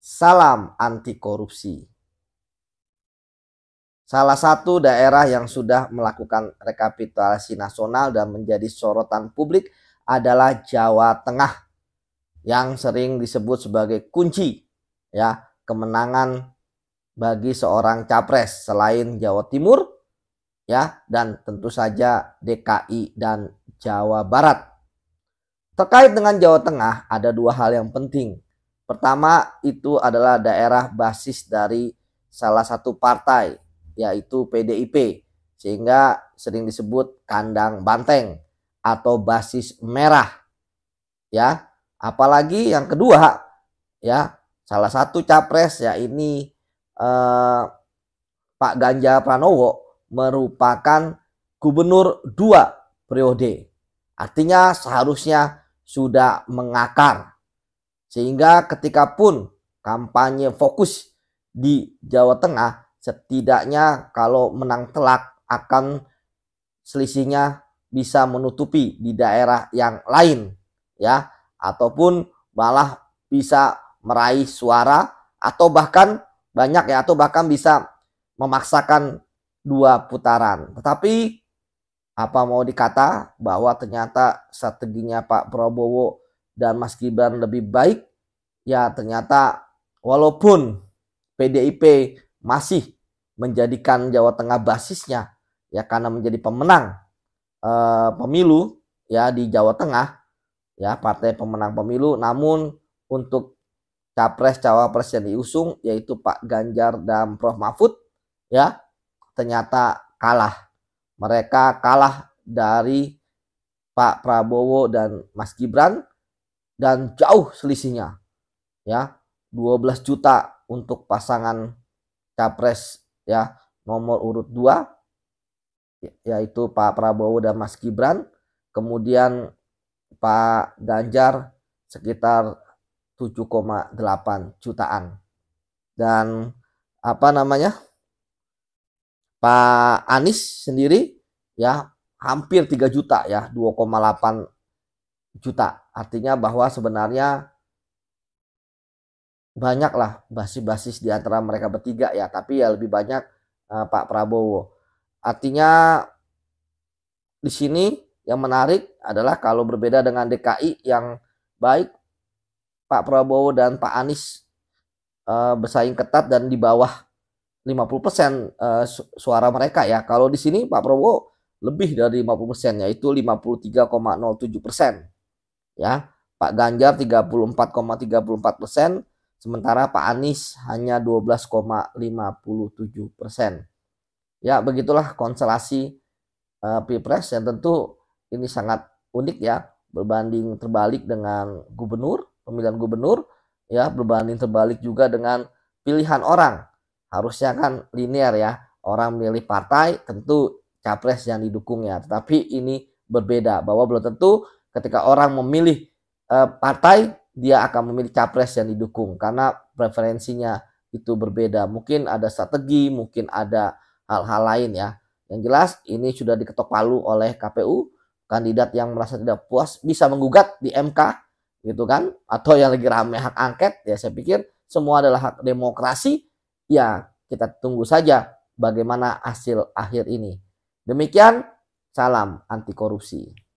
Salam anti korupsi. Salah satu daerah yang sudah melakukan rekapitulasi nasional dan menjadi sorotan publik adalah Jawa Tengah yang sering disebut sebagai kunci ya kemenangan bagi seorang capres selain Jawa Timur ya dan tentu saja DKI dan Jawa Barat. Terkait dengan Jawa Tengah ada dua hal yang penting. Pertama itu adalah daerah basis dari salah satu partai yaitu PDIP, sehingga sering disebut kandang banteng atau basis merah ya. Apalagi yang kedua ya, salah satu capres ya ini Pak Ganjar Pranowo merupakan gubernur 2 periode. Artinya seharusnya sudah mengakar, sehingga ketika pun kampanye fokus di Jawa Tengah, setidaknya kalau menang telak akan selisihnya bisa menutupi di daerah yang lain ya, ataupun malah bisa meraih suara atau bahkan banyak ya, atau bahkan bisa memaksakan 2 putaran. Tetapi apa mau dikata bahwa ternyata strateginya Pak Prabowo dan Mas Gibran lebih baik ya. Ternyata walaupun PDIP masih menjadikan Jawa Tengah basisnya ya karena menjadi pemenang pemilu ya di Jawa Tengah ya, partai pemenang pemilu, namun untuk capres cawapres yang diusung yaitu Pak Ganjar dan Prof Mahfud ya ternyata kalah. Mereka kalah dari Pak Prabowo dan Mas Gibran dan jauh selisihnya ya, 12 juta untuk pasangan capres ya nomor urut 2 yaitu Pak Prabowo dan Mas Gibran. Kemudian Pak Ganjar sekitar 7,8 jutaan. Dan apa namanya? Pak Anies sendiri ya hampir 3 juta ya, 2,8 juta. Artinya bahwa sebenarnya banyaklah basis-basis di antara mereka bertiga ya, tapi ya lebih banyak Pak Prabowo. Artinya di sini yang menarik adalah kalau berbeda dengan DKI yang baik Pak Prabowo dan Pak Anies bersaing ketat dan di bawah 50% suara mereka ya. Kalau di sini Pak Prabowo lebih dari 50%, yaitu 53,07% ya. Pak Ganjar 34,34%, sementara Pak Anies hanya 12,57%. Ya, begitulah konstelasi Pilpres yang tentu ini sangat unik ya, berbanding terbalik dengan gubernur, pemilihan gubernur ya, berbanding terbalik juga dengan pilihan orang. Harusnya kan linear ya, orang milih partai tentu capres yang didukungnya. Tetapi ini berbeda, bahwa belum tentu ketika orang memilih partai dia akan memilih capres yang didukung karena preferensinya itu berbeda. Mungkin ada strategi, mungkin ada hal-hal lain ya. Yang jelas ini sudah diketok palu oleh KPU. Kandidat yang merasa tidak puas bisa menggugat di MK gitu kan, atau yang lagi rame hak angket ya. Saya pikir semua adalah hak demokrasi. Ya, kita tunggu saja bagaimana hasil akhir ini. Demikian, salam anti korupsi.